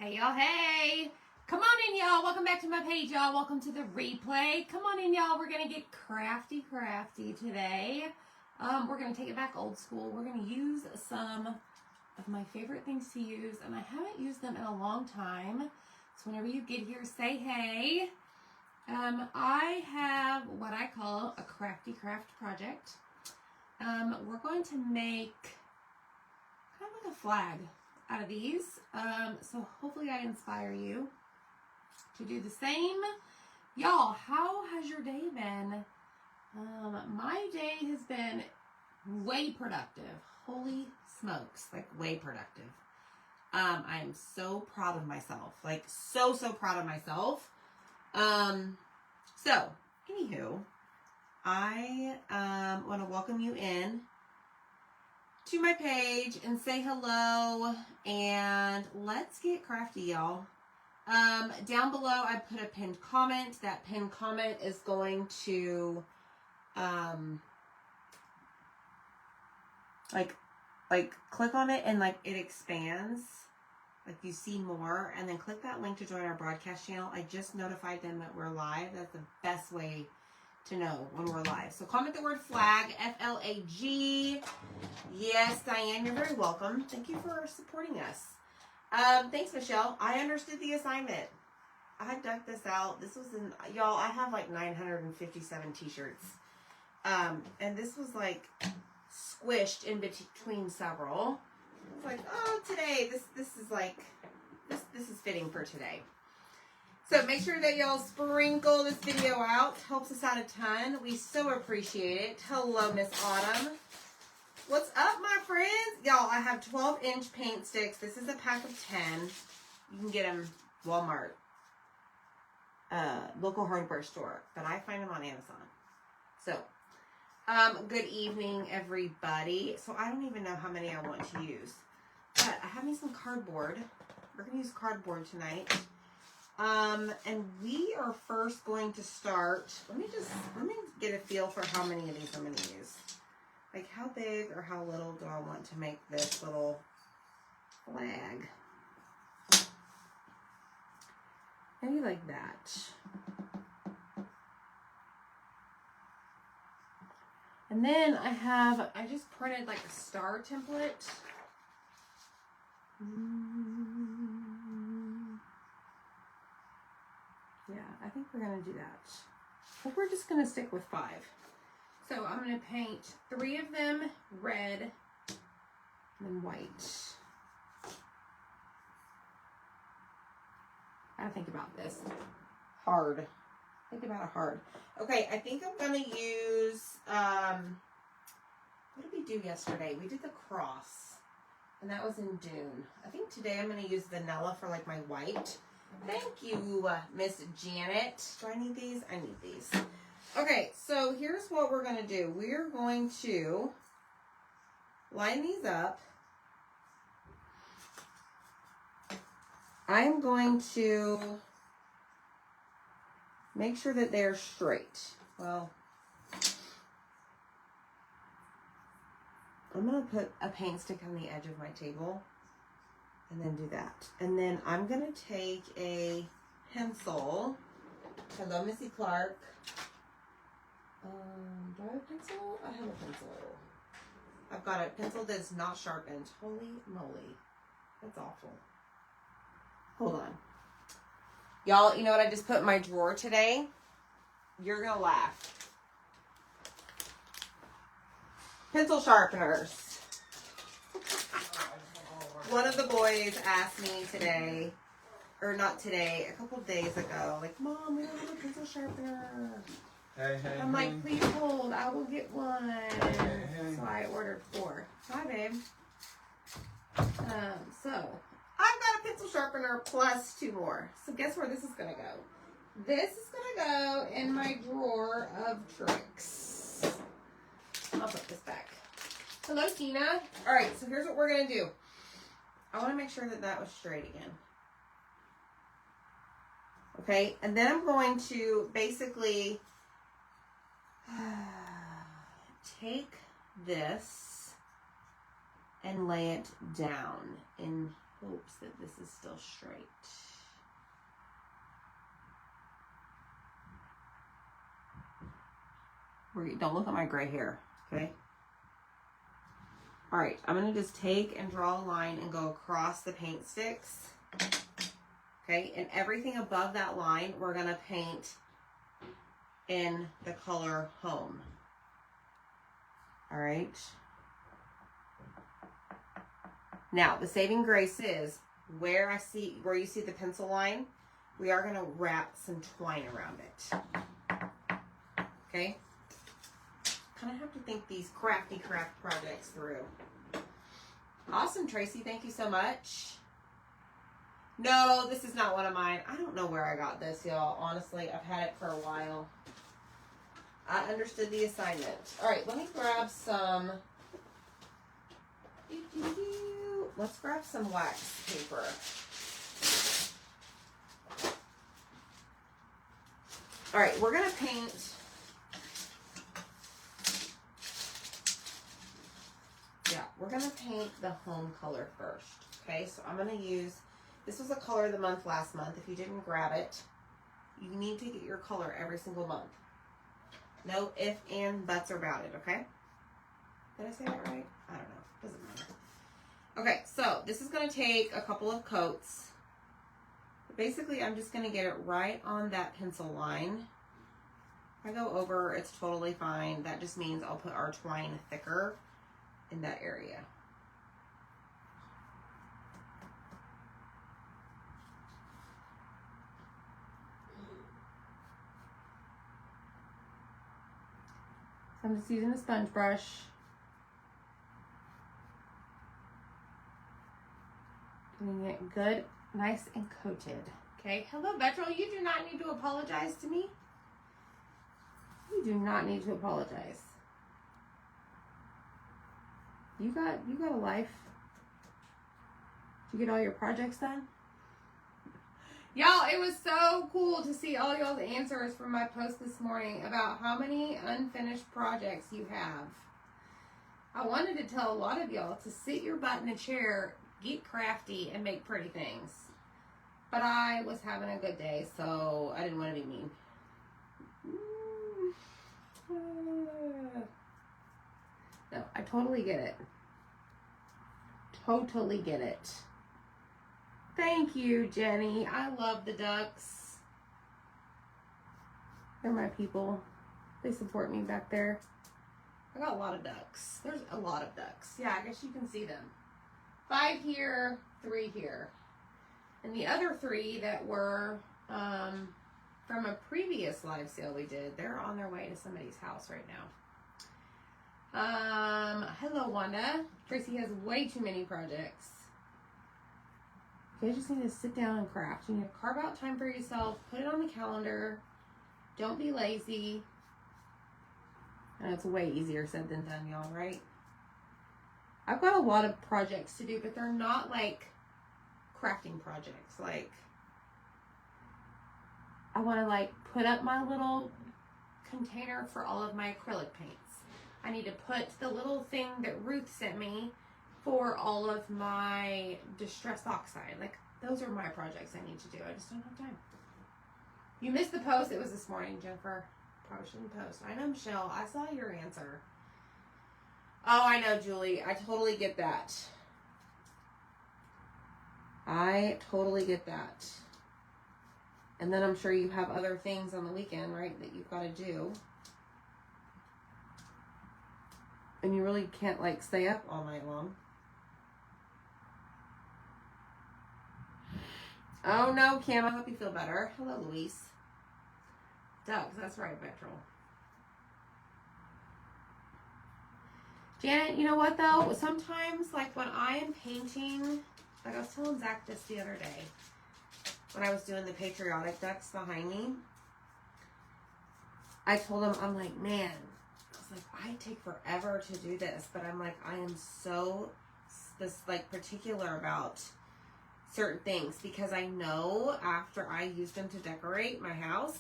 Hey y'all, hey! Come on in y'all, welcome back to my page y'all, welcome to the replay. Come on in y'all, we're gonna get crafty today. We're gonna take it back old school. We're gonna use some of my favorite things to use, and I haven't used them in a long time. So whenever you get here, say hey. I have what I call a crafty craft project. We're going to make kind of like a flag out of these. So hopefully I inspire you to do the same. Y'all, how has your day been? My day has been way productive. Holy smokes, like way productive. I am so proud of myself. Like so proud of myself. So, anywho, I want to welcome you in to my page and say hello, and let's get crafty, y'all. Down below I put a pinned comment. That pinned comment is going to like click on it and like it expands, like you see more, and then click that link to join our broadcast channel. I just notified them that we're live. That's the best way to know when we're live. So comment the word flag, F-L-A-G. Yes, Diane, you're very welcome. Thank you for supporting us. Thanks, Michelle. I understood the assignment. I dug this out. This was in, y'all, I have like 957 t-shirts. And this was like squished in between several. It's like, oh, today, this is like, this is fitting for today. So make sure that y'all sprinkle this video out. Helps us out a ton. We so appreciate it. Hello, Miss Autumn. What's up, my friends? Y'all, I have 12-inch paint sticks. This is a pack of 10. You can get them Walmart, local hardware store, but I find them on Amazon. So, good evening, everybody. So I don't even know how many I want to use, but I have me some cardboard. We're gonna use cardboard tonight. And we are first going to start, let me get a feel for how many of these I'm going to use. Like how big or how little do I want to make this little flag? Maybe like that. And then I just printed like a star template. Yeah, I think we're going to do that. But we're just going to stick with 5. So I'm going to paint 3 of them red and then white. I gotta think about this. Hard. Think about it hard. Okay, I think I'm going to use, what did we do yesterday? We did the cross, and that was in Dune. I think today I'm going to use vanilla for like my white. Thank you, Miss Janet. Do I need these? I need these. Okay, so here's what we're going to do. We're going to line these up. I'm going to make sure that they're straight. Well, I'm going to put a paint stick on the edge of my table. And then do that. And then I'm going to take a pencil. Hello, Missy Clark. Do I have a pencil? I have a pencil. I've got a pencil that's not sharpened. Holy moly. That's awful. Hold on. Y'all, you know what I just put in my drawer today? You're going to laugh. Pencil sharpeners. One of the boys asked me today, or not today, a couple days ago, like, Mom, we don't have a pencil sharpener. Hey, I'm like, please hold, I will get one. Hey. So I ordered 4. Hi, babe. So I've got a pencil sharpener plus 2 more. So guess where this is going to go? This is going to go in my drawer of tricks. I'll put this back. Hello, Tina. All right, so here's what we're going to do. I want to make sure that that was straight again. Okay, and then I'm going to basically take this and lay it down in hopes that this is still straight. Don't look at my gray hair, okay? All right, I'm gonna just take and draw a line and go across the paint sticks. Okay, and everything above that line, we're gonna paint in the color Home. All right. Now, the saving grace is where you see the pencil line, we are gonna wrap some twine around it. Okay. Kind of have to think these crafty craft projects through. Awesome, Tracy. Thank you so much. No, this is not one of mine. I don't know where I got this, y'all. Honestly, I've had it for a while. I understood the assignment. All right, let me grab some. Let's grab some wax paper. All right, we're going to paint. Yeah, we're going to paint the Home color first. Okay, so I'm going to use, this was a color of the month last month. If you didn't grab it, you need to get your color every single month. No ifs and buts about it, okay? Did I say that right? I don't know. Doesn't matter. Okay, so this is going to take a couple of coats. But basically, I'm just going to get it right on that pencil line. If I go over, it's totally fine. That just means I'll put our twine thicker in that area. So I'm just using a sponge brush. Getting it good, nice and coated. Okay, hello Betrel, you do not need to apologize to me. You do not need to apologize. You got a life. Did you get all your projects done? Y'all, it was so cool to see all y'all's answers from my post this morning about how many unfinished projects you have. I wanted to tell a lot of y'all to sit your butt in a chair, get crafty, and make pretty things. But I was having a good day, so I didn't want to be mean. No, I totally get it. Totally get it. Thank you, Jenny. I love the ducks. They're my people. They support me back there. I got a lot of ducks. There's a lot of ducks. Yeah, I guess you can see them. 5 here, 3 here. And the other 3 that were from a previous live sale we did, they're on their way to somebody's house right now. Hello, Wanda. Tracy has way too many projects. You guys just need to sit down and craft. You need to carve out time for yourself. Put it on the calendar. Don't be lazy. And it's way easier said than done, y'all, right? I've got a lot of projects to do, but they're not like crafting projects. Like, I want to like put up my little container for all of my acrylic paints. I need to put the little thing that Ruth sent me for all of my distress oxide. Like, those are my projects I need to do. I just don't have time. You missed the post. It was this morning, Jennifer. Probably shouldn't post. I know, Michelle. I saw your answer. Oh, I know, Julie. I totally get that. I totally get that. And then I'm sure you have other things on the weekend, right, that you've got to do. And you really can't, like, stay up all night long. Oh, no, Kim. I hope you feel better. Hello, Luis. Ducks. That's right, Betrel. Janet, you know what, though? Sometimes, like, when I am painting, like I was telling Zach this the other day, when I was doing the patriotic ducks behind me, I told him, I'm like, man, I was like, I take forever to do this, but I'm like, I am so particular about certain things because I know after I use them to decorate my house,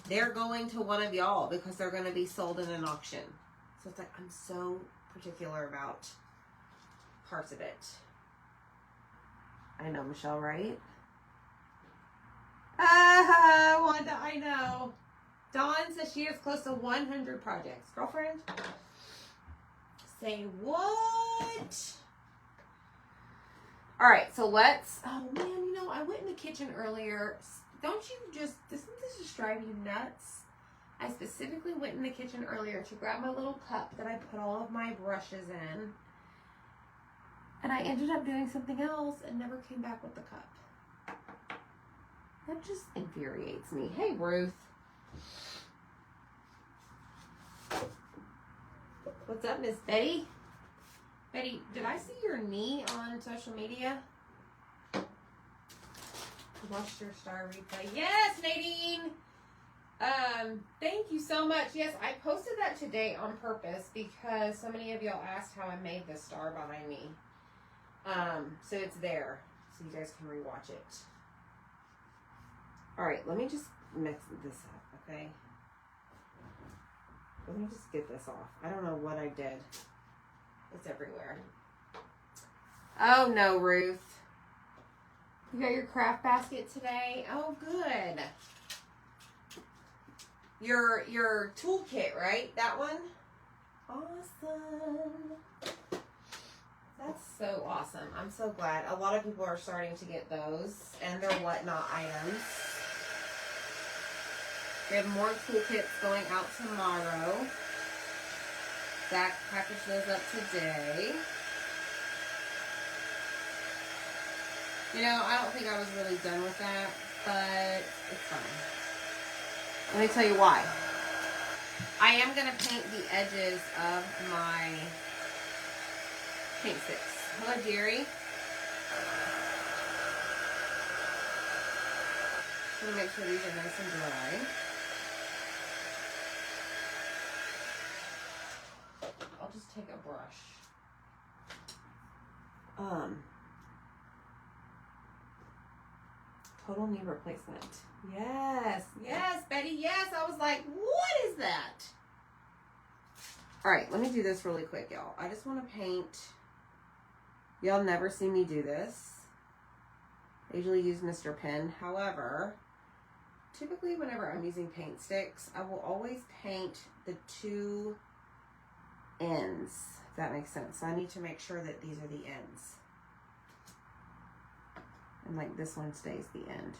they're going to one of y'all because they're going to be sold in an auction. So it's like, I'm so particular about parts of it. I know, Michelle, right? Wanda, I know. Dawn says she has close to 100 projects. Girlfriend? Say what? All right, so let's, oh man, you know, I went in the kitchen earlier. Don't you just, doesn't this just drive you nuts? I specifically went in the kitchen earlier to grab my little cup that I put all of my brushes in. And I ended up doing something else and never came back with the cup. That just infuriates me. Hey, Ruth. What's up, Miss Betty? Betty, did I see your knee on social media? Watched your star replay. Yes, Nadine. Thank you so much. Yes, I posted that today on purpose because so many of y'all asked how I made the star behind me. So it's there, so you guys can rewatch it. All right, let me just mix this up, okay? Let me just get this off. I don't know what I did. It's everywhere. Oh no, Ruth. You got your craft basket today? Oh, good. Your toolkit, right? That one? Awesome. That's so awesome. I'm so glad. A lot of people are starting to get those and their whatnot items. We have more toolkits going out tomorrow. Zach packaged those up today. You know, I don't think I was really done with that, but it's fine. Let me tell you why. I am going to paint the edges of my paint sticks. Hello, Jerry. I'm going to make sure these are nice and dry. I'll just take a brush. Total knee replacement. Yes, yes, Betty, yes. I was like, what is that? All right, let me do this really quick, y'all. I just want to paint. Y'all never see me do this. I usually use Mr. Pen. However, typically whenever I'm using paint sticks, I will always paint the two ends, if that makes sense. So I need to make sure that these are the ends. And like this one stays the end.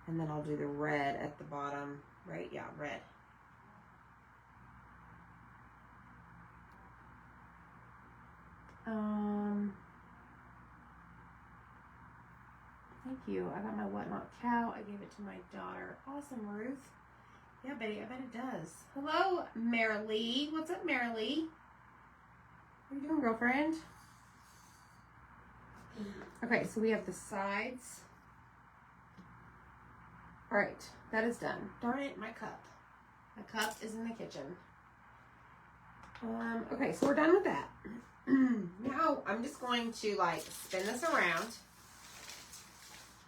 And then I'll do the red at the bottom, right? Yeah, red. Thank you. I got my whatnot cow. I gave it to my daughter. Awesome, Ruth. Yeah, Betty, I bet it does. Hello, Marilee. What's up, Marilee? What are you doing, girlfriend? Okay, so we have the sides. All right, that is done. Darn it, my cup. My cup is in the kitchen. Okay, so we're done with that. Now I'm just going to like spin this around.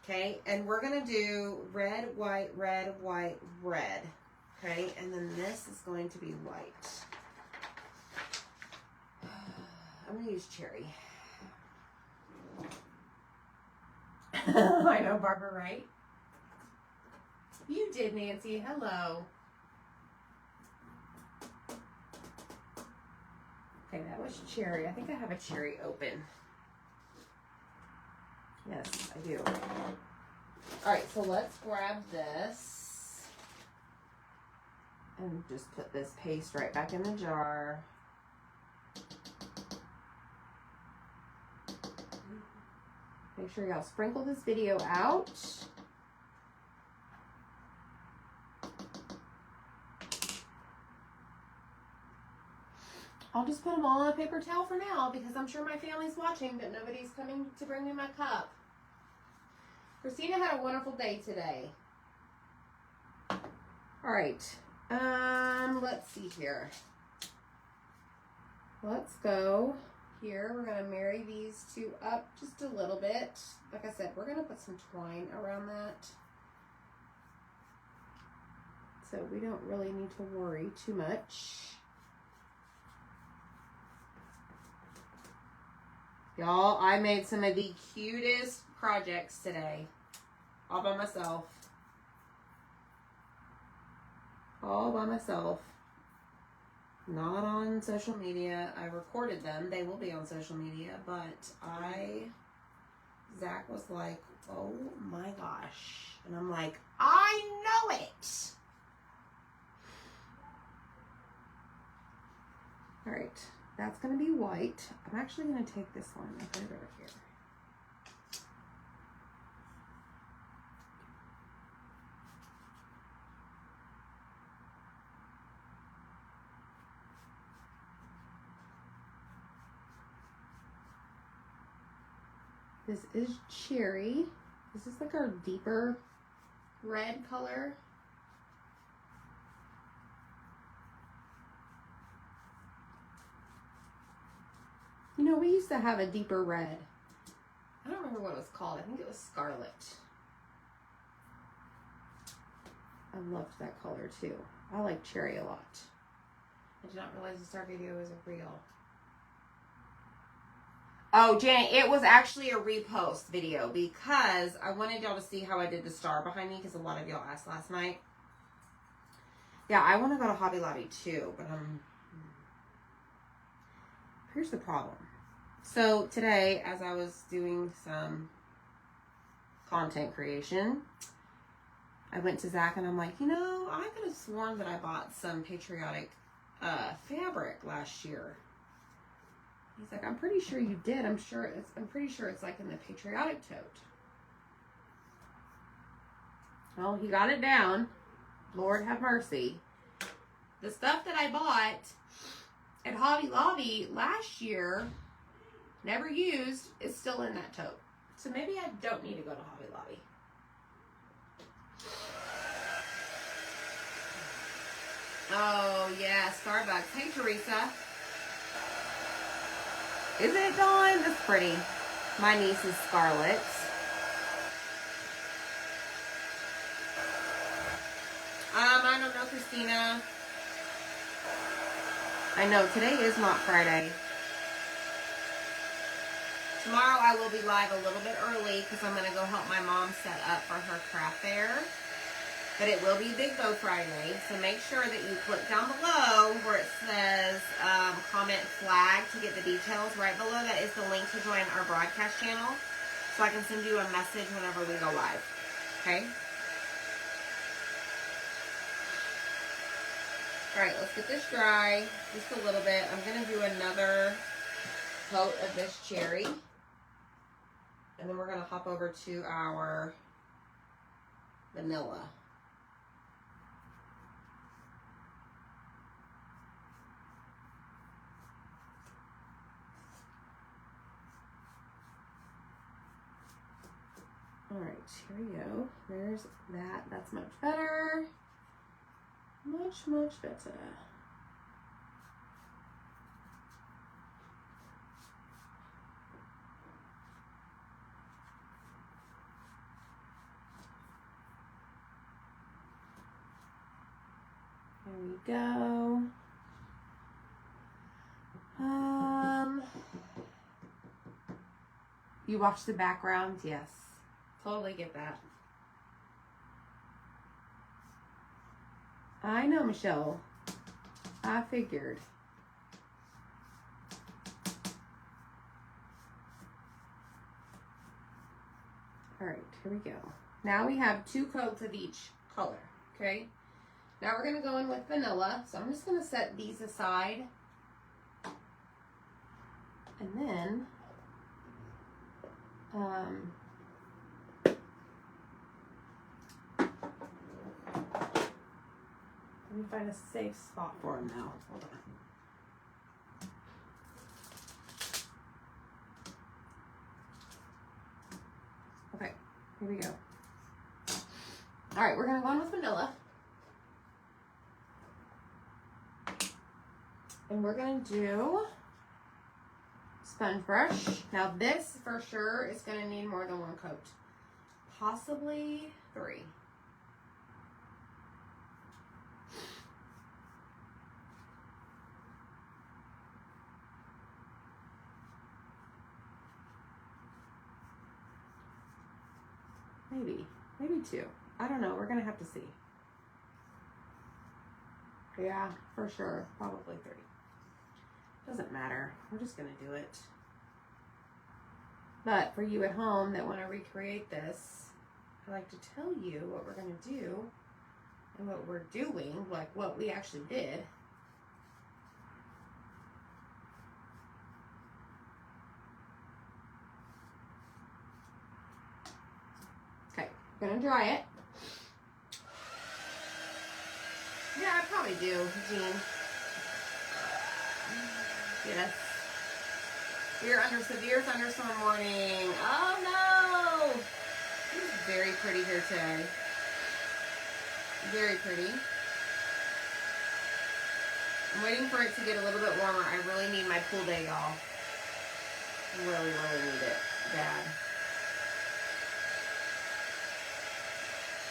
Okay, and we're gonna do red, white, red, white, red. Okay, and then this is going to be white. I'm gonna use cherry. I know, Barbara, right? You did, Nancy. Hello. Okay, that was cherry. I think I have a cherry open. Yes, I do. All right, so let's grab this and just put this paste right back in the jar. Make sure y'all sprinkle this video out. I'll just put them all on a paper towel for now because I'm sure my family's watching, but nobody's coming to bring me my cup. Christina had a wonderful day today. All right. Let's see here. Let's go here. We're going to marry these two up just a little bit. Like I said, we're going to put some twine around that. So we don't really need to worry too much. Y'all, I made some of the cutest projects today. All by myself. All by myself. Not on social media. I recorded them. They will be on social media. But Zach was like, oh my gosh. And I'm like, I know it. All right. That's going to be white. I'm actually going to take this one and put it over here. This is cherry. This is like our deeper red color. You know, we used to have a deeper red. I don't remember what it was called. I think it was scarlet. I loved that color too. I like cherry a lot. I did not realize the star video was a reel. Oh, Janet, it was actually a repost video because I wanted y'all to see how I did the star behind me because a lot of y'all asked last night. Yeah, I want to go to Hobby Lobby too, but here's the problem. So today, as I was doing some content creation, I went to Zach and I'm like, you know, I could have sworn that I bought some patriotic fabric last year. He's like, I'm pretty sure you did. I'm pretty sure it's like in the patriotic tote. Well, he got it down. Lord have mercy. The stuff that I bought at Hobby Lobby last year, never used, is still in that tote. So maybe I don't need to go to Hobby Lobby. Oh, yeah, Starbucks. Hey, Teresa. Isn't it, Dawn? That's pretty. My niece is Scarlet. I don't know, Christina. I know, today is not Friday. Tomorrow I will be live a little bit early because I'm going to go help my mom set up for her craft fair. But it will be Big Bow Friday, so make sure that you click down below where it says comment flag to get the details. Right below that is the link to join our broadcast channel, so I can send you a message whenever we go live. Okay? Alright, let's get this dry just a little bit. I'm going to do another coat of this cherry. And then we're going to hop over to our vanilla. Alright, here we go. There's that. That's much better. Much, much better. There we go. You watch the background? Yes. Totally get that. I know, Michelle. I figured. All right, here we go. Now we have 2 coats of each color, okay? Now we're going to go in with vanilla. So I'm just going to set these aside. And then, let me find a safe spot for him now. Hold on. Okay, here we go. All right, we're going to go in with vanilla. And we're going to do sponge brush. Now this for sure is going to need more than 1 coat. Possibly 3. Maybe 2. I don't know. We're going to have to see. Yeah, for sure. Probably 3. Doesn't matter. We're just going to do it. But for you at home that want to recreate this, I like to tell you what we're going to do and what we're doing, like what we actually did. Okay, I'm going to dry it. Yeah, I probably do, Jean. Yes. We're under severe thunderstorm warning. Oh no! It's very pretty here today. Very pretty. I'm waiting for it to get a little bit warmer. I really need my pool day, y'all. Really, really need it. Bad.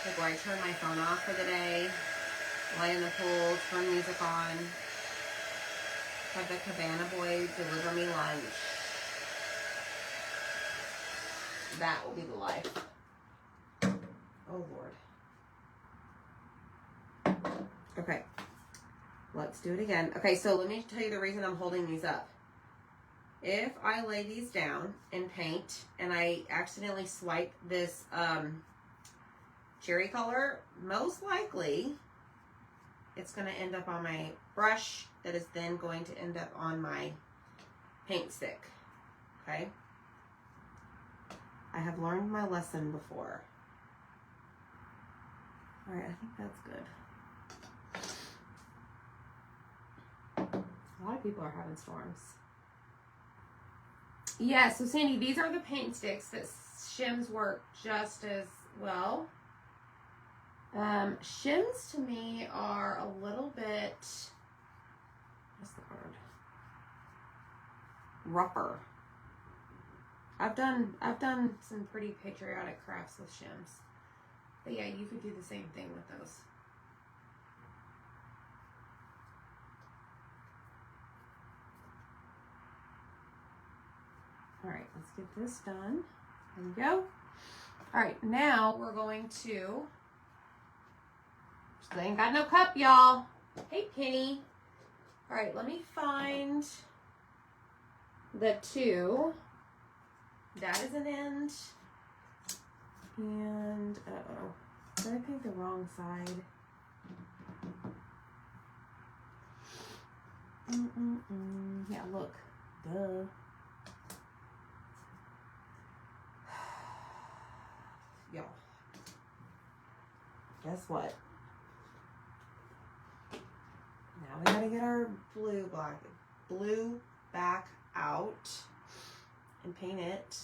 Like where I turn my phone off for the day, lay in the pool, turn music on, have the Cabana boy deliver me lunch. That will be the life. Oh, Lord. Okay. Let's do it again. Okay, so let me tell you the reason I'm holding these up. If I lay these down and paint and I accidentally swipe this cherry color, most likely it's going to end up on my brush that is then going to end up on my paint stick. Okay? I have learned my lesson before. All right, I think that's good. A lot of people are having storms. Yeah, so Sandy, these are the paint sticks that shims work just as well. Shims to me are a little bit, what's the word? Rougher. I've done some pretty patriotic crafts with shims. But yeah, you could do the same thing with those. All right, let's get this done. There we go. All right, now we're going to, I ain't got no cup, y'all. Hey, Penny. All right, let me find the 2. That is an end. And, uh-oh. Did I paint the wrong side? Yeah, look. Duh. Y'all. Guess what? Now we gotta get our blue back out and paint it.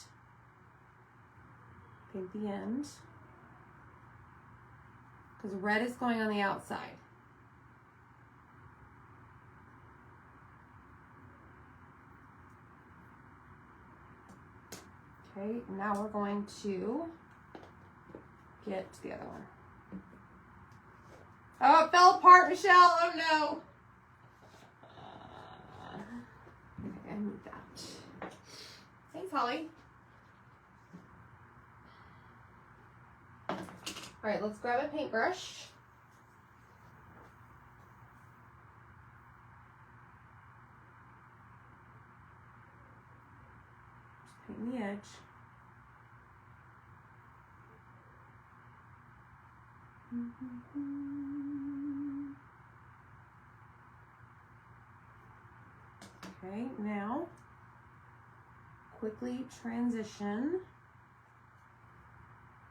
Paint the end. Because red is going on the outside. Okay, now we're going to get the other one. Oh, it fell apart, Michelle. Oh no. Okay, I need that. Thanks, Holly. All right, let's grab a paintbrush. Just paint the edge. Okay, now quickly transition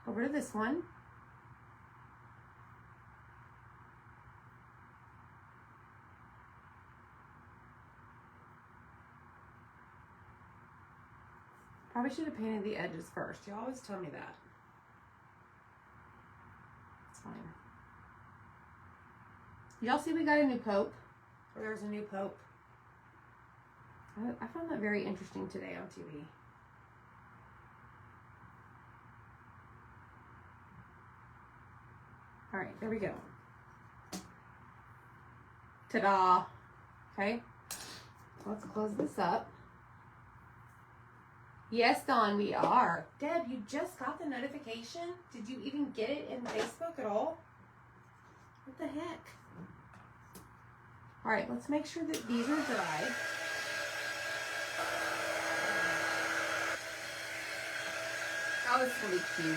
over to this one. Probably should have painted the edges first. You always tell me that. It's fine. Y'all see we got a new pope? Or there's a new pope. I found that very interesting today on TV. All right, there we go. Ta-da. Okay, let's close this up. Yes, Dawn, we are. Deb, you just got the notification? Did you even get it in Facebook at all? What the heck? All right, let's make sure that these are dry. Oh, it's gonna be cute.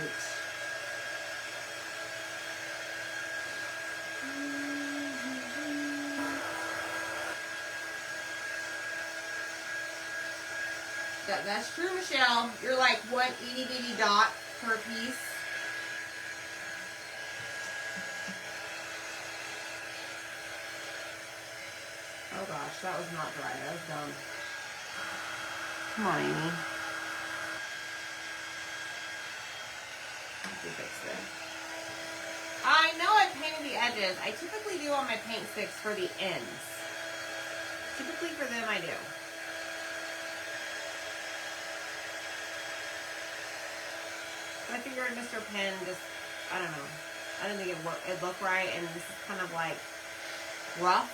That's true, Michelle. You're like one itty bitty dot per piece. Oh gosh, that was not dry. That was dumb. Come on, Amy. Let me fix this. I know I painted the edges. I typically do on my paint sticks for the ends. Typically for them, I do. I figured Mr. Penn just, I don't know. I didn't think it looked right, and this is kind of like rough.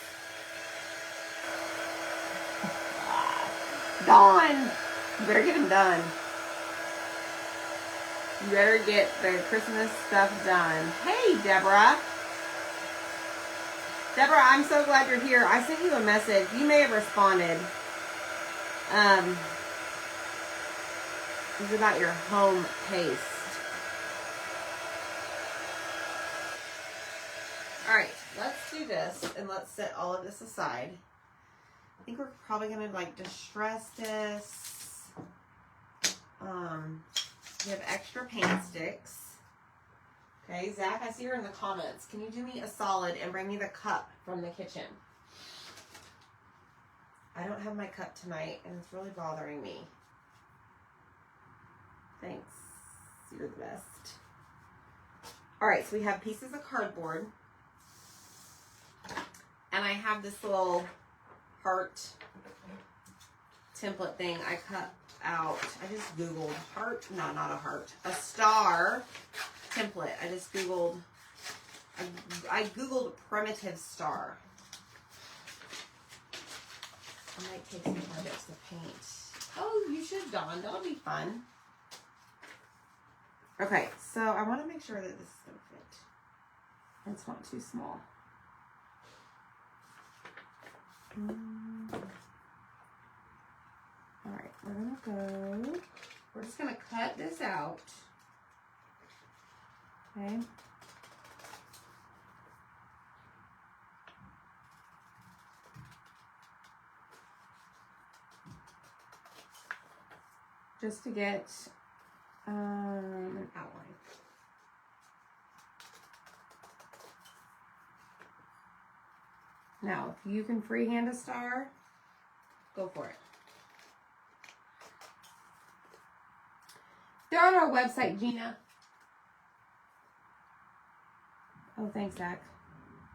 Dawn! You better get them done. You better get the Christmas stuff done. Hey, Deborah. Deborah, I'm so glad you're here. I sent you a message. You may have responded. It's about your home paste. All right, let's do this, and let's set all of this aside. I think we're probably gonna like distress this. We have extra paint sticks. Okay, Zach, I see you're in the comments. Can you do me a solid and bring me the cup from the kitchen? I don't have my cup tonight, and it's really bothering me. Thanks. You're the best. All right, so we have pieces of cardboard. And I have this little heart template thing I cut out. I just Googled heart, no, not a heart, a star template. I just Googled, I Googled primitive star. I might take some projects to paint. Oh, you should, Dawn. That'll be fun. Okay, so I want to make sure that this is going to fit. It's not too small. All right, we're just going to cut this out. Okay. Just to get an outline. Now, if you can freehand a star, go for it. They're on our website, Gina. Oh, thanks, Zach.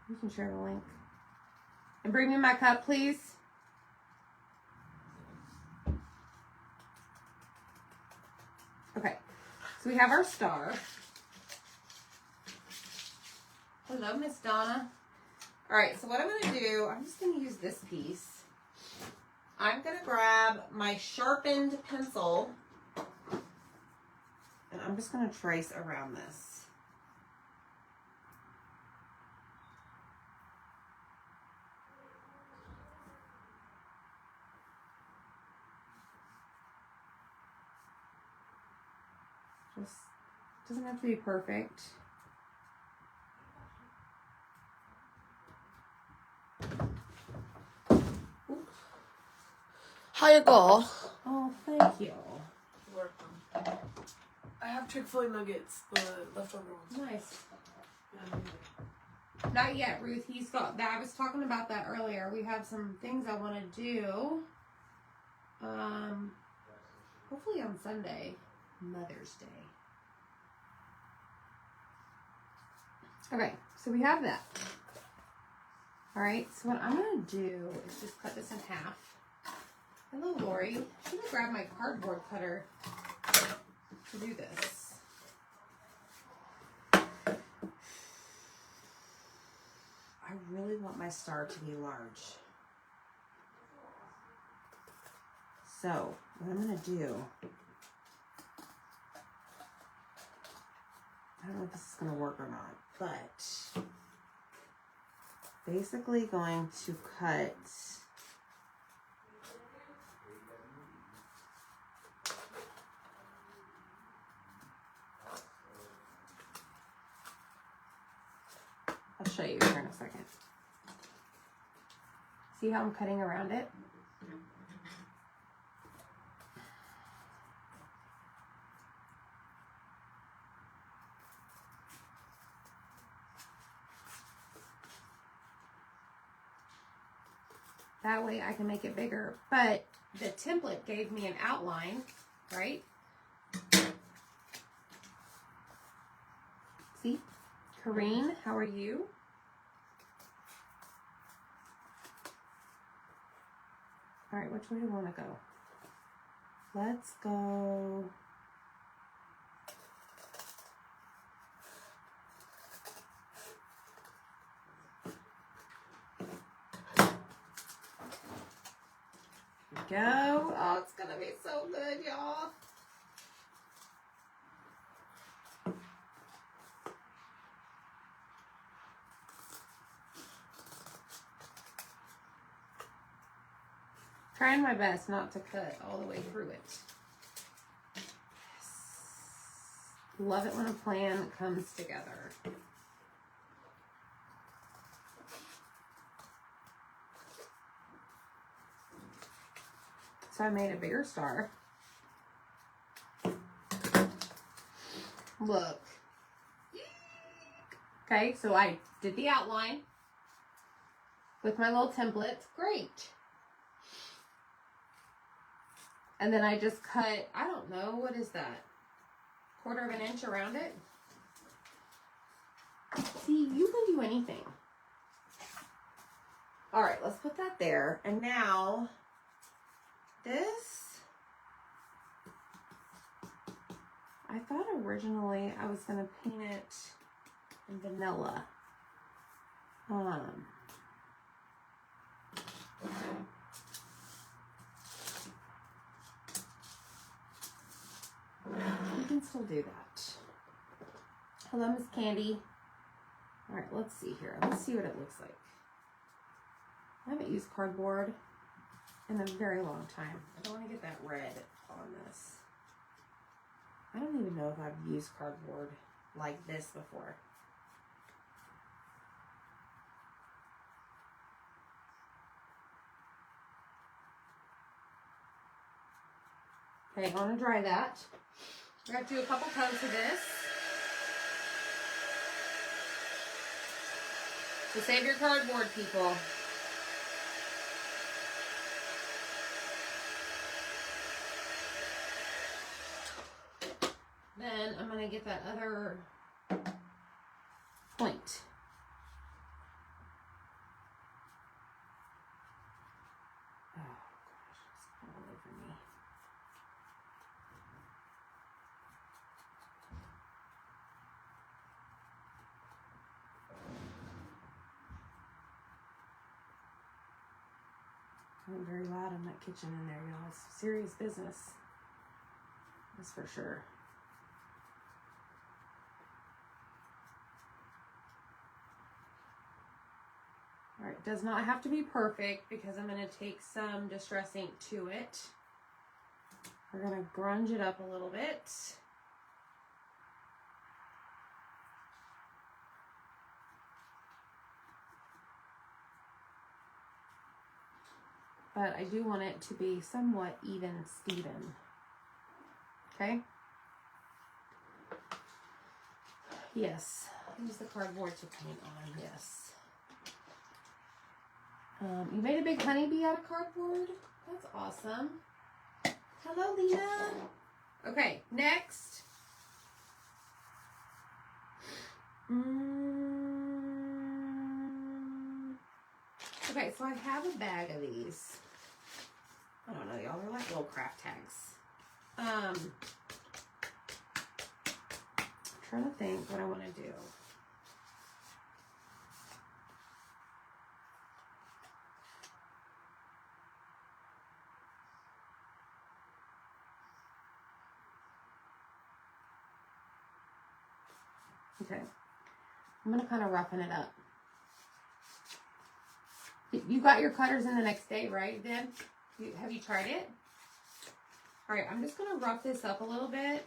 You can share the link. And bring me my cup, please. Okay, so we have our star. Hello, Miss Donna. All right, so what I'm going to do, I'm just going to use this piece. I'm going to grab my sharpened pencil, and I'm just going to trace around this. Just doesn't have to be perfect. Hiya, girl. Oh, thank you. You're welcome. I have Chick-fil-A nuggets, the leftover ones. Nice. Not yet, Ruth. He's got that. I was talking about that earlier. We have some things I want to do. Hopefully on Sunday, Mother's Day. Okay, so we have that. All right, so what I'm going to do is just cut this in half. Hello, Lori. I'm going to grab my cardboard cutter to do this. I really want my star to be large. So, what I'm going to do I don't know if this is going to work or not, but basically going to cut I'll show you here in a second. See how I'm cutting around it? That way I can make it bigger. But the template gave me an outline, right? See? Kareen, how are you? All right, which way do you want to go? Let's go. Go. Oh, it's gonna be so good, y'all. Trying my best not to cut all the way through it. Yes. Love it when a plan comes together. So I made a bigger star. Look. Okay, so I did the outline with my little template. Great. And then I just cut, I don't know, what is that? 1/4 of an inch around it? See, you can do anything. All right, let's put that there. And now, this, I thought originally I was going to paint it in vanilla. We can still do that. Hello, Miss Candy. All right, let's see here. Let's see what it looks like. I haven't used cardboard in a very long time. I don't want to get that red on this. I don't even know if I've used cardboard like this before. Okay, I want to dry that. We're going to do a couple coats of this. So save your cardboard, people. Then I'm going to get that other point. Oh, gosh, it's all over me. I'm very loud in that kitchen in there, y'all. It's serious business. That's for sure. All right, does not have to be perfect because I'm going to take some Distress ink to it. We're going to grunge it up a little bit. But I do want it to be somewhat even Steven. Okay? Yes. Use the cardboard to paint on, yes. You made a big honeybee out of cardboard? That's awesome. Hello, Lena. Okay, next. Okay, so I have a bag of these. I don't know, y'all. They're like little Kraft tags. I'm trying to think what I want to do. Okay. I'm going to kind of roughen it up. You got your cutters in the next day, right, Deb? Have you tried it? All right, I'm just going to rough this up a little bit.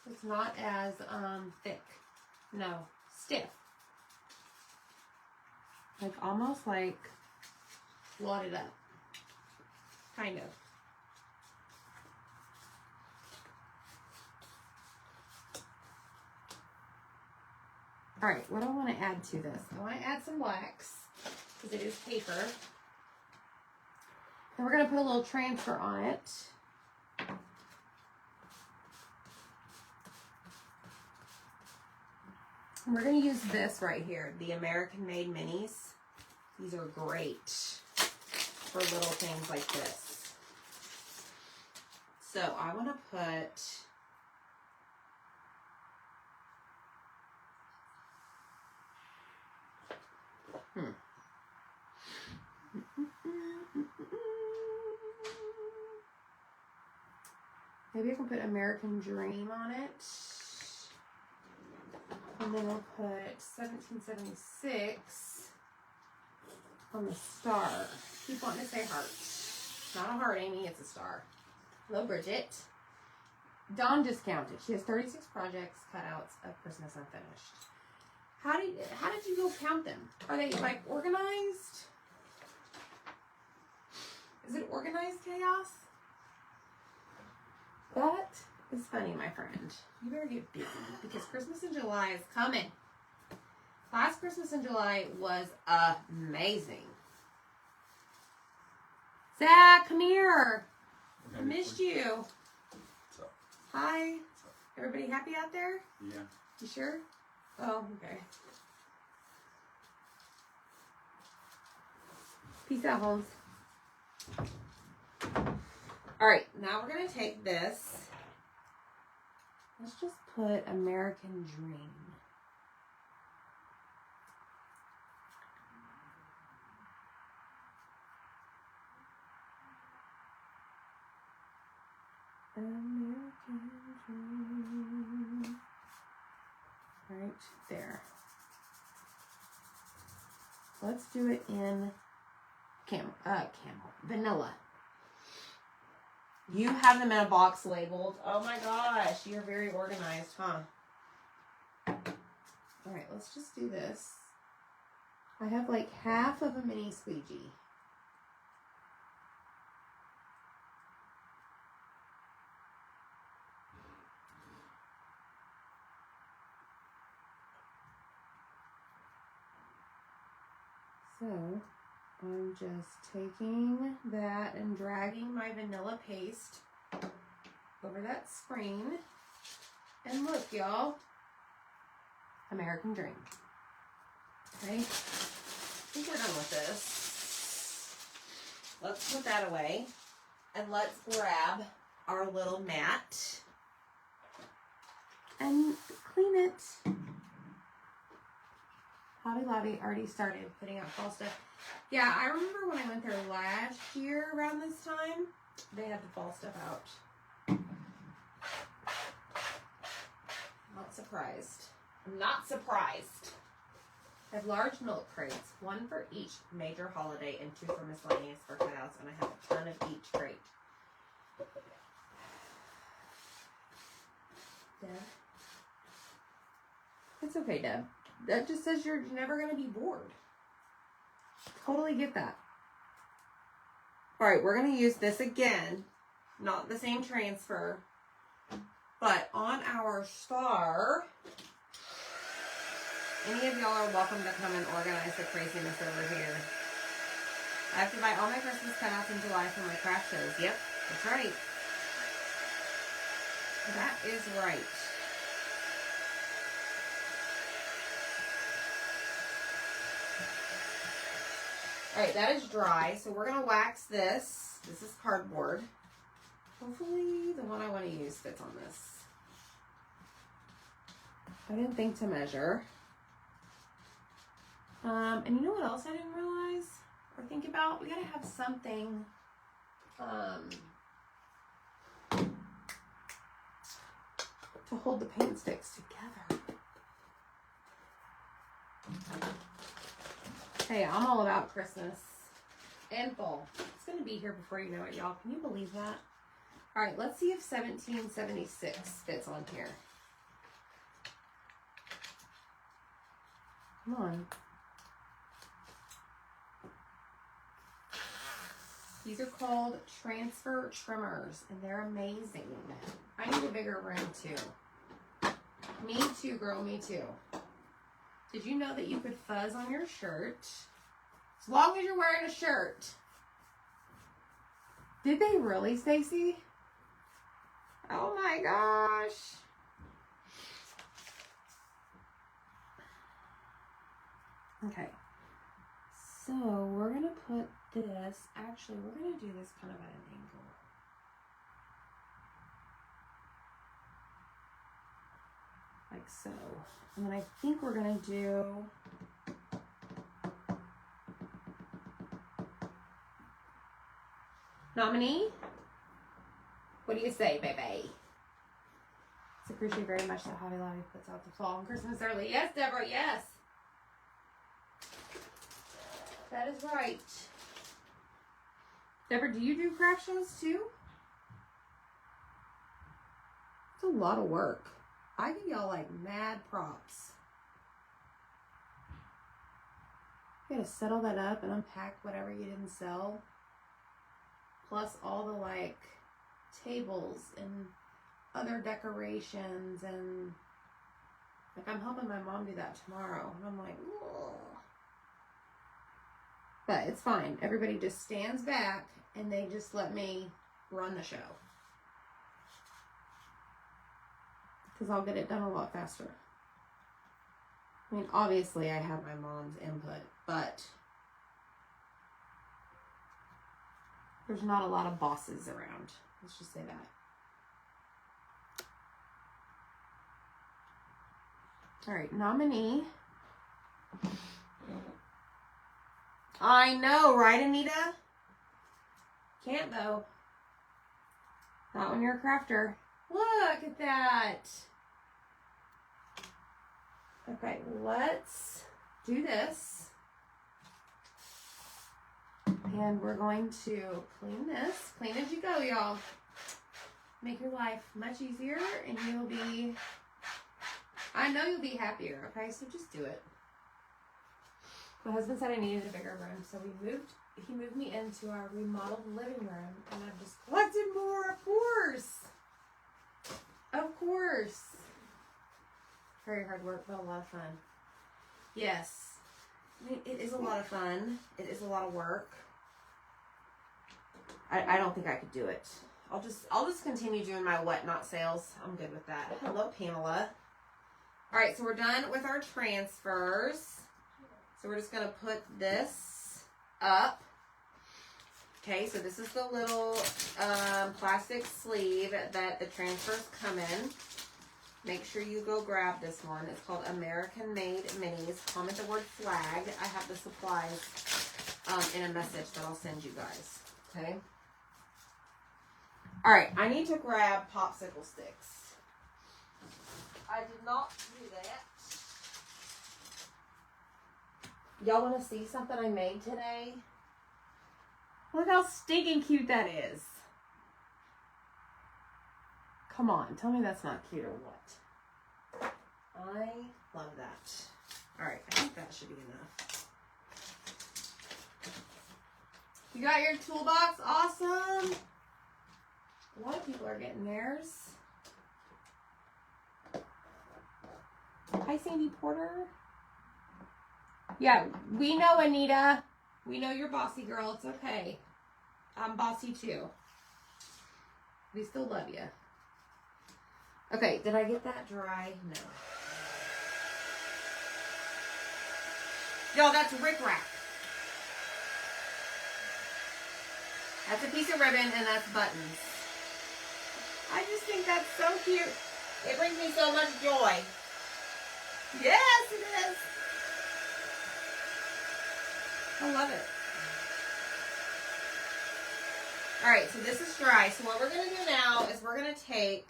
It's not as thick. No, stiff. Like almost like wadded up. Kind of. All right, what do I want to add to this? I want to add some wax because it is paper. And we're going to put a little transfer on it. And we're going to use this right here, the American Made Minis. These are great for little things like this. So I want to put maybe I can put American Dream on it. And then we'll put 1776 on the star. Keep wanting to say heart. Not a heart, Amy, it's a star. Hello, Bridget. Dawn discounted. She has 36 projects, cutouts of Christmas unfinished. How did you go count them? Are they like organized? Is it organized chaos? That is funny, my friend. You better get busy because Christmas in July is coming. Last Christmas in July was amazing. Zach, come here. I missed you. What's up? Hi. What's up? Everybody happy out there? Yeah. You sure? Oh, okay. Peace out, Holmes. All right, now we're going to take this. Let's just put American Dream. American Dream. Right there. Let's do it in vanilla. You have them in a box labeled. Oh my gosh, you're very organized, huh? All right, let's just do this. I have like half of a mini squeegee. So I'm just taking that and dragging my vanilla paste over that screen. And look, y'all, American Dream. Okay, I think we're done with this. Let's put that away. And let's grab our little mat and clean it. Hobby Lobby already started putting out fall stuff. Yeah, I remember when I went there last year around this time, they had the fall stuff out. Not surprised. I'm not surprised. I have large milk crates, one for each major holiday and 2 for miscellaneous for cutouts, and I have a ton of each crate. Deb? It's okay, Deb. That just says you're never going to be bored. Totally get that. All right, we're going to use this again. Not the same transfer. But on our star, any of y'all are welcome to come and organize the craziness over here. I have to buy all my Christmas cutouts in July for my craft shows. Yep, that's right. That is right. All right, that is dry, so we're going to wax this. This is cardboard. Hopefully the one I want to use fits on this. I didn't think to measure. And you know what else I didn't realize or think about? We got to have something to hold the paint sticks together. Hey, I'm all about Christmas and fall. It's going to be here before you know it, y'all. Can you believe that? All right, let's see if 1776 fits on here. Come on. These are called transfer trimmers, and they're amazing. I need a bigger room, too. Me too, girl, me too. Did you know that you could fuzz on your shirt? As long as you're wearing a shirt. Did they really, Stacy? Oh my gosh. Okay. So we're going to put this, actually we're going to do this kind of at an angle. Like so. And then I think we're going to do nominee. What do you say, baby? It's appreciated very much that Hobby Lobby puts out the fall and Christmas early. Yes, Deborah, yes. That is right. Deborah, do you do craft shows too? It's a lot of work. I give y'all like mad props. You gotta settle that up and unpack whatever you didn't sell. Plus all the like tables and other decorations, and like I'm helping my mom do that tomorrow. And I'm like, whoa. But it's fine. Everybody just stands back and they just let me run the show. Because I'll get it done a lot faster. I mean, obviously I have my mom's input, but there's not a lot of bosses around. Let's just say that. All right, nominee. I know, right, Anita? Can't, though. Not when you're a crafter. Look at that. Okay, let's do this. And we're going to clean this. Clean as you go, y'all. Make your life much easier, and you'll be, I know you'll be happier, okay? So just do it. My husband said I needed a bigger room, so he moved me into our remodeled living room, and I've just collected more, of course. Of course. Very hard work, but a lot of fun. Yes. I mean, it is a lot of fun. It is a lot of work. I don't think I could do it. I'll just continue doing my whatnot sales. I'm good with that. Hello, Pamela. All right, so we're done with our transfers. So we're just going to put this up. Okay, so this is the little plastic sleeve that the transfers come in. Make sure you go grab this one. It's called American Made Minis. Comment the word flag. I have the supplies in a message that I'll send you guys. Okay. All right, I need to grab popsicle sticks. I did not do that. Y'all want to see something I made today? Look how stinking cute that is. Come on, tell me that's not cute or what. I love that. All right, I think that should be enough. You got your toolbox? Awesome. A lot of people are getting theirs. Hi, Sandy Porter. Yeah, we know, Anita. We know you're bossy, girl. It's okay. I'm bossy, too. We still love you. Okay, did I get that dry? No. Yo, that's rickrack. That's a piece of ribbon, and that's buttons. I just think that's so cute. It brings me so much joy. Yes, it is. I love it. All right, so this is dry. So what we're going to do now is we're going to take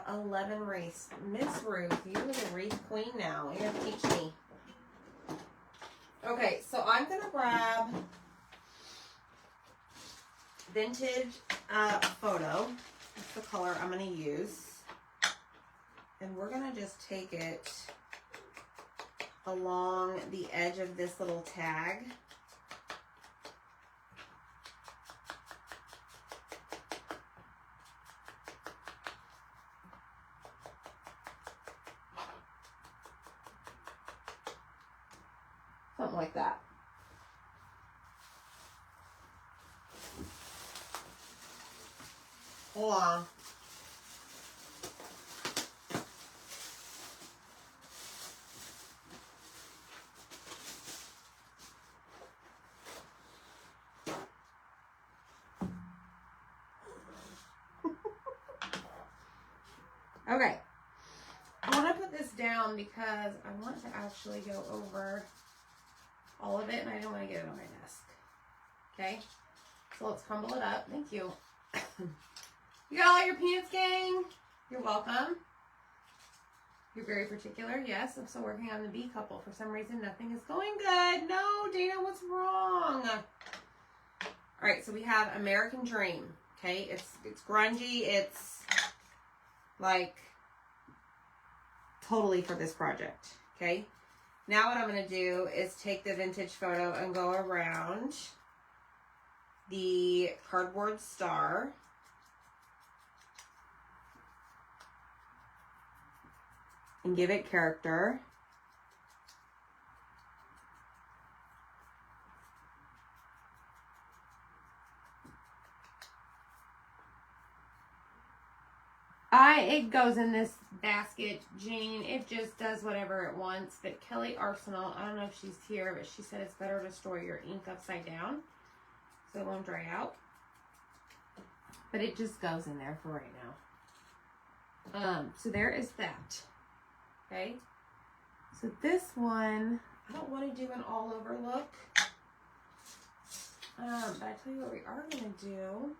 got 11 wreaths. Miss Ruth, you're the wreath queen now. You're going to teach me. Okay, so I'm going to grab vintage photo. That's the color I'm going to use. And we're going to just take it along the edge of this little tag. Something like that. Hold on. Okay. I want to put this down because I want to actually go over all of it, and I don't want to get it on my desk. Okay? So let's crumble it up. Thank you. You got all your peanuts, gang? You're welcome. You're very particular. Yes, I'm still working on the bee couple. For some reason, nothing is going good. No, Dana, what's wrong? All right, so we have American Dream. Okay, it's grungy. It's like totally for this project. Okay. Now what I'm going to do is take the vintage photo and go around the cardboard star. And give it character. It goes in this basket, Jane. It just does whatever it wants. But Kelly Arsenal, I don't know if she's here, but she said it's better to store your ink upside down so it won't dry out. But it just goes in there for right now. So there is that. Okay. So this one, I don't want to do an all over look. But I tell you what we are going to do.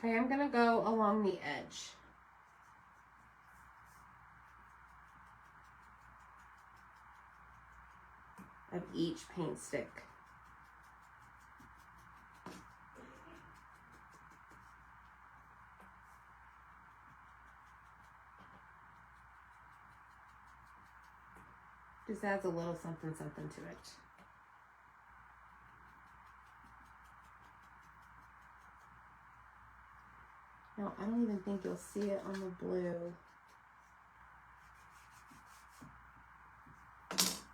Okay, I'm going to go along the edge. Of each paint stick. Just adds a little something to it. No, I don't even think you'll see it on the blue.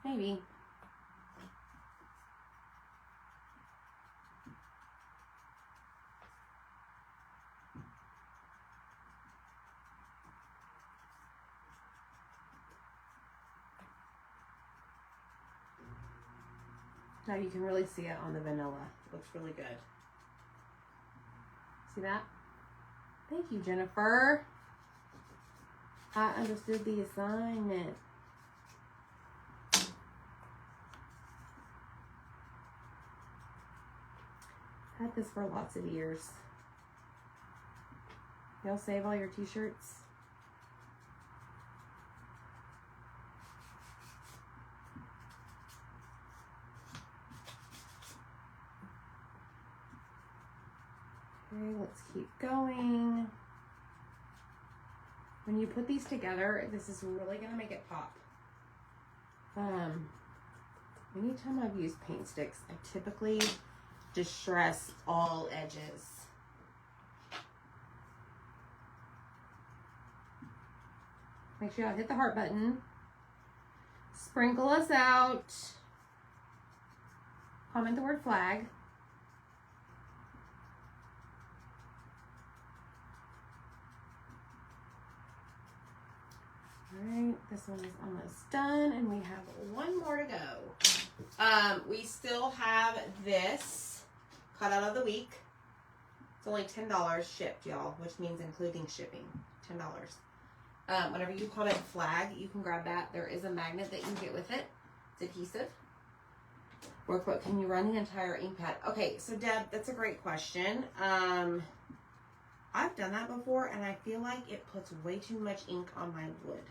Maybe. Now you can really see it on the vanilla. It looks really good. See that? Thank you, Jennifer. I understood the assignment. Had this for lots of years. Y'all save all your t-shirts? Okay, let's keep going. When you put these together, this is really going to make it pop. Anytime I've used paint sticks, I typically distress all edges. Make sure y'all hit the heart button. Sprinkle us out. Comment the word flag. Alright, this one is almost done, and we have one more to go. We still have this cut out of the week. It's only $10 shipped, y'all, which means including shipping. $10. Whenever you call it flag, you can grab that. There is a magnet that you get with it. It's adhesive. Workbook, can you run the entire ink pad? Okay, so Deb, that's a great question. I've done that before, and I feel like it puts way too much ink on my wood.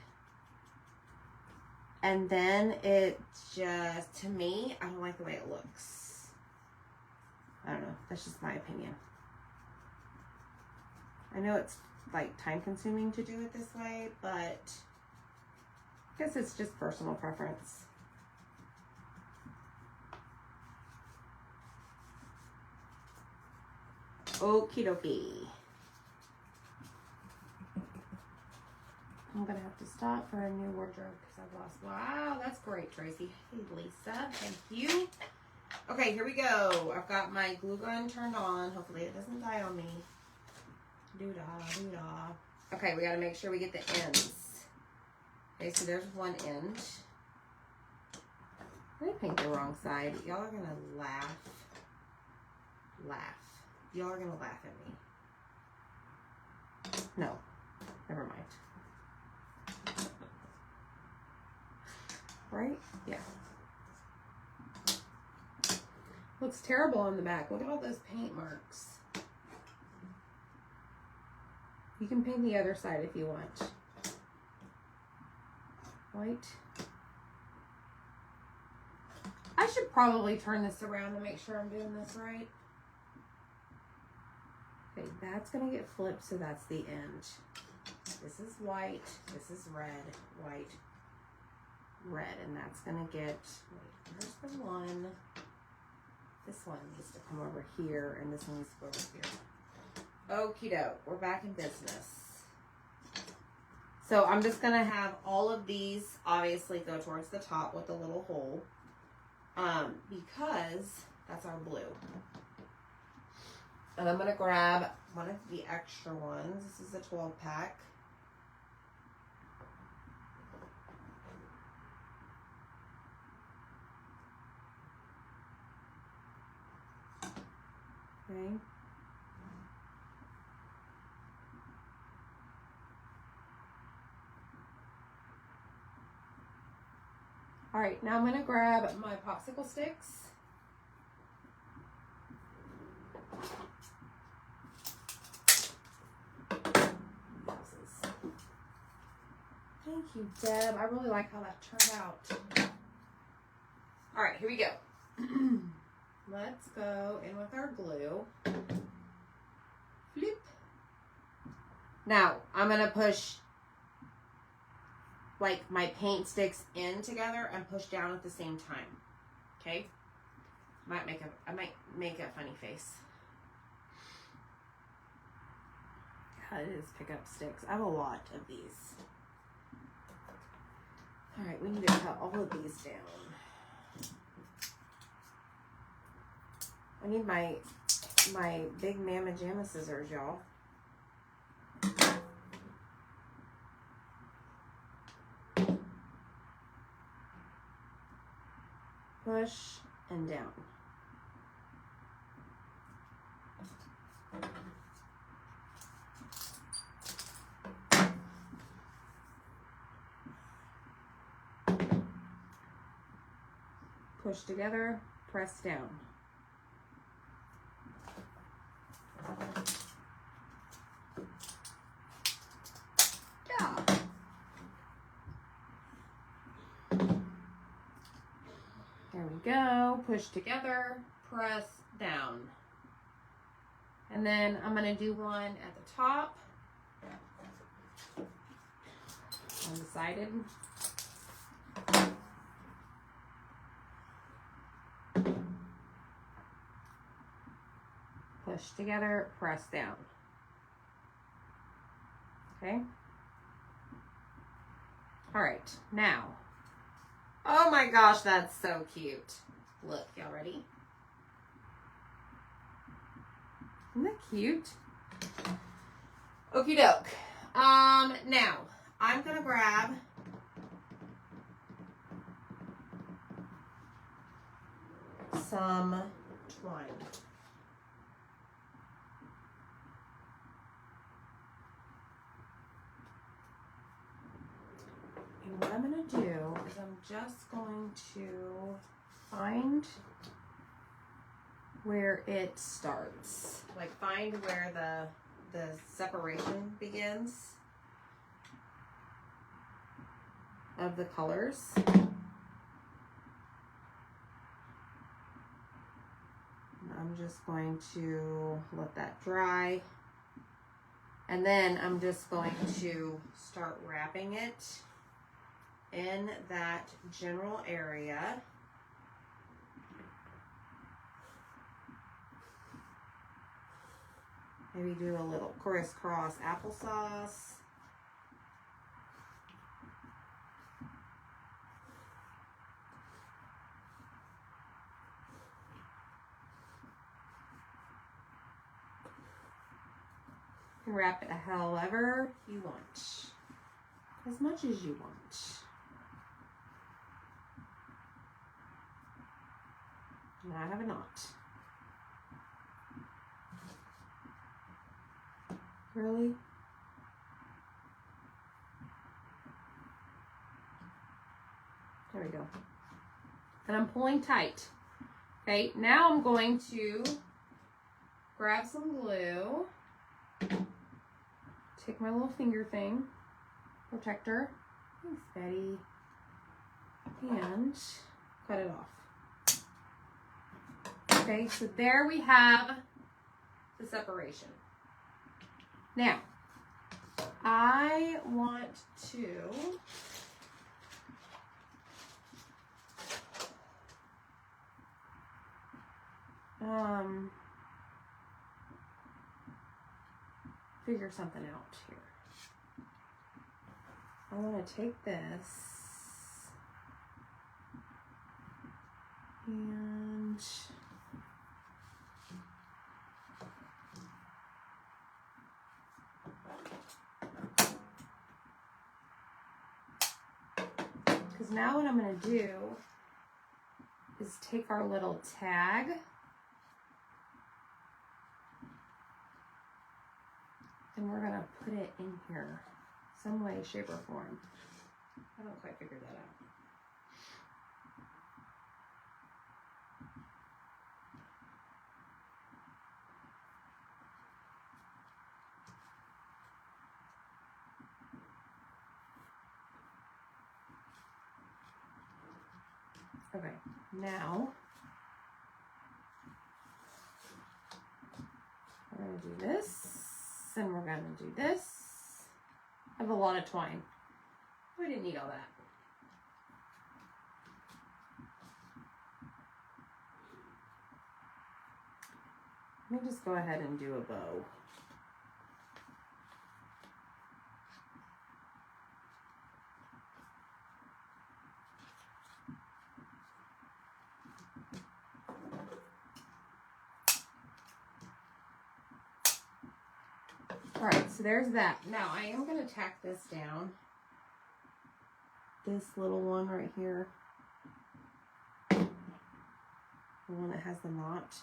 And then it just, to me, I don't like the way it looks. I don't know. That's just my opinion. I know it's like time consuming to do it this way, but I guess it's just personal preference. Okie dokie. I'm gonna have to stop for a new wardrobe because I've lost. Wow, that's great, Tracy. Hey, Lisa, thank you. Okay, here we go. I've got my glue gun turned on. Hopefully it doesn't die on me. Doo-dah, doo-dah. Okay, we gotta make sure we get the ends. Okay, so there's one end. I paint the wrong side. Y'all are gonna laugh. Y'all are gonna laugh at me. No, never mind. Right? Yeah. Looks terrible on the back. Look at all those paint marks. You can paint the other side if you want. White. I should probably turn this around to make sure I'm doing this right. Okay, that's going to get flipped, so that's the end. This is white, this is red, white, red, and that's going to get, wait, there's the one. This one needs to come over here, and this one needs to go over here. Okie doke, we're back in business. So I'm just going to have all of these obviously go towards the top with a little hole, because that's our blue. And I'm going to grab one of the extra ones. This is a 12 pack. Okay. All right, now I'm going to grab my popsicle sticks. Thank you, Deb. I really like how that turned out. All right, here we go. Let's go in with our glue. Flip. Now, I'm going to push like my paint sticks in together and push down at the same time. Okay? I might make a funny face. God, it is pick up sticks. I have a lot of these. All right, we need to cut all of these down. I need my big Mama Jamma scissors, y'all. Push and down. Push together, press down. Yeah. There we go. Push together, press down. And then I'm going to do one at the top. Undecided. Push together, press down. Okay. All right, now. Oh my gosh, that's so cute. Look, y'all ready? Isn't that cute? Okie doke. Now, I'm gonna grab some twine. going to do is I'm just going to find where it starts. Like find where the separation begins of the colors. I'm just going to let that dry. And then I'm just going to start wrapping it in that general area. Maybe do a little crisscross applesauce. Wrap it however you want, as much as you want. Now I have a knot. Really? There we go. And I'm pulling tight. Okay, now I'm going to grab some glue. Take my little finger thing, protector, thanks Betty, and cut it off. Okay, so there we have the separation. Now, I want to figure something out here. I want to take this and because now what I'm going to do is take our little tag and we're going to put it in here some way, shape, or form. I haven't quite figured that out. Okay, now we're going to do this, and we're going to do this. I have a lot of twine. We didn't need all that. Let me just go ahead and do a bow. All right, so there's that. Now I am going to tack this down. This little one right here. The one that has the knot.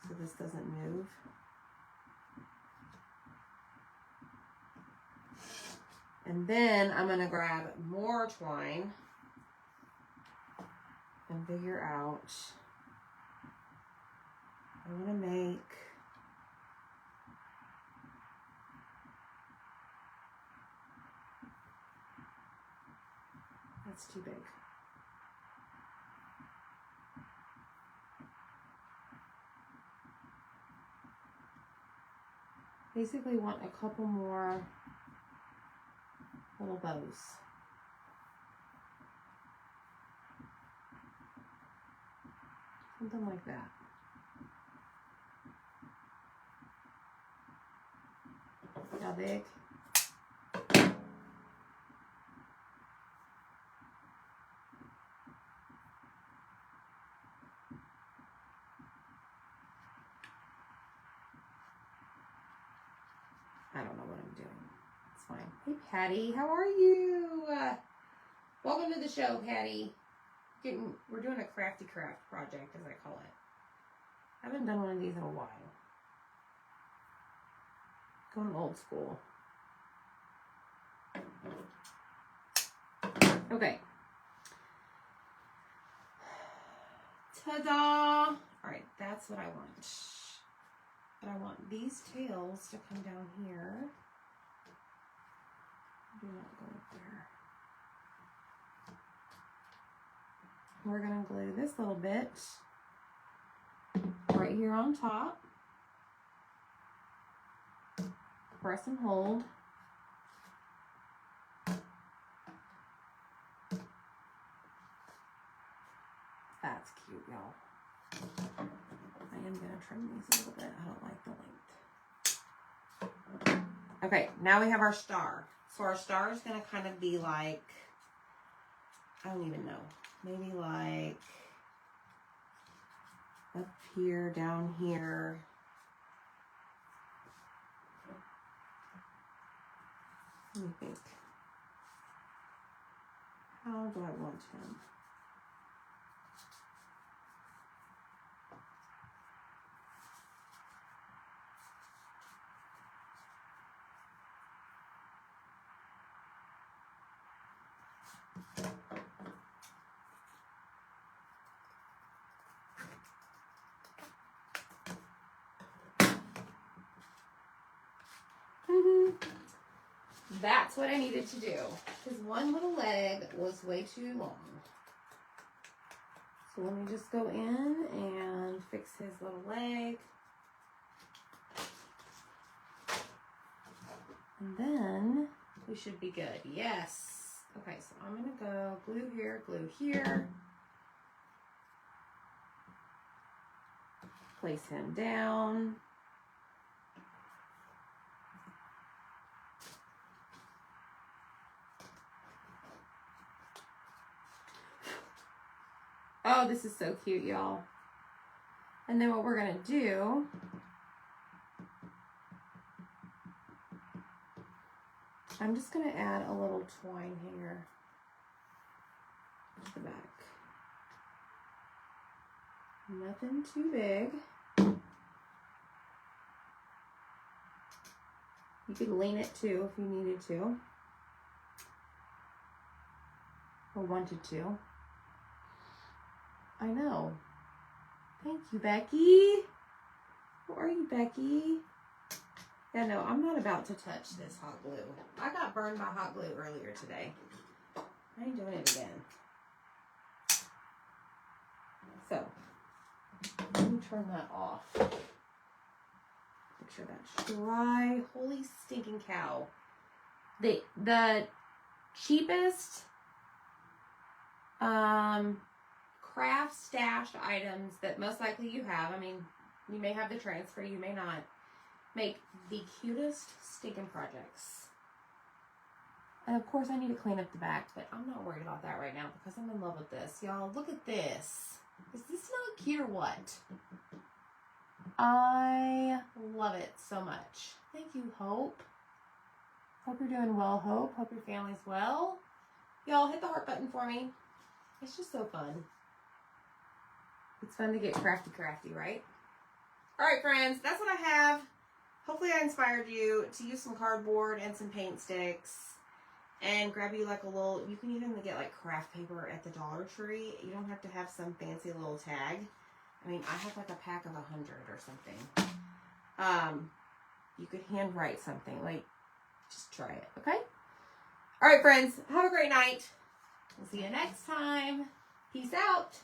So this doesn't move. And then I'm going to grab more twine and figure out, I want to make that's too big. Basically want a couple more little bows. Something like that. See how big? I don't know what I'm doing. It's fine. Hey, Patty, how are you? Welcome to the show, Patty. We're doing a Crafty Craft project, as I call it. I haven't done one of these in a while. Going old school. Okay. Ta-da! Alright, that's what I want. But I want these tails to come down here. Do not go up there. We're going to glue this little bit right here on top. Press and hold. That's cute, y'all. I am going to trim these a little bit. I don't like the length. Okay, now we have our star. So our star is going to kind of be like, I don't even know. Maybe like up here, down here. Let me think. How do I want him? That's what I needed to do. Because one little leg was way too long. So let me just go in and fix his little leg. And then we should be good. Yes. Okay, so I'm going to go glue here, glue here. Place him down. Oh, this is so cute, y'all. And then what we're going to do, I'm just going to add a little twine here to the back. Nothing too big. You could lean it too if you needed to. Or wanted to. I know. Thank you, Becky. Where are you, Becky? Yeah, no, I'm not about to touch this hot glue. I got burned by hot glue earlier today. I ain't doing it again. So, let me turn that off. Make sure that's dry. Holy stinking cow. The cheapest Kraft stashed items that most likely you have. I mean, you may have the transfer, you may not. Make the cutest stinking projects. And of course I need to clean up the back, but I'm not worried about that right now because I'm in love with this. Y'all, look at this. Is this not cute or what? I love it so much. Thank you, Hope. Hope you're doing well, Hope. Hope your family's well. Y'all, hit the heart button for me. It's just so fun. It's fun to get crafty, right? All right, friends, that's what I have. Hopefully I inspired you to use some cardboard and some paint sticks and grab you like a little, you can even get like craft paper at the Dollar Tree. You don't have to have some fancy little tag. I mean, I have like a pack of 100 or something. You could handwrite something, like, just try it, okay? All right, friends, have a great night. We'll see you next time. Peace out.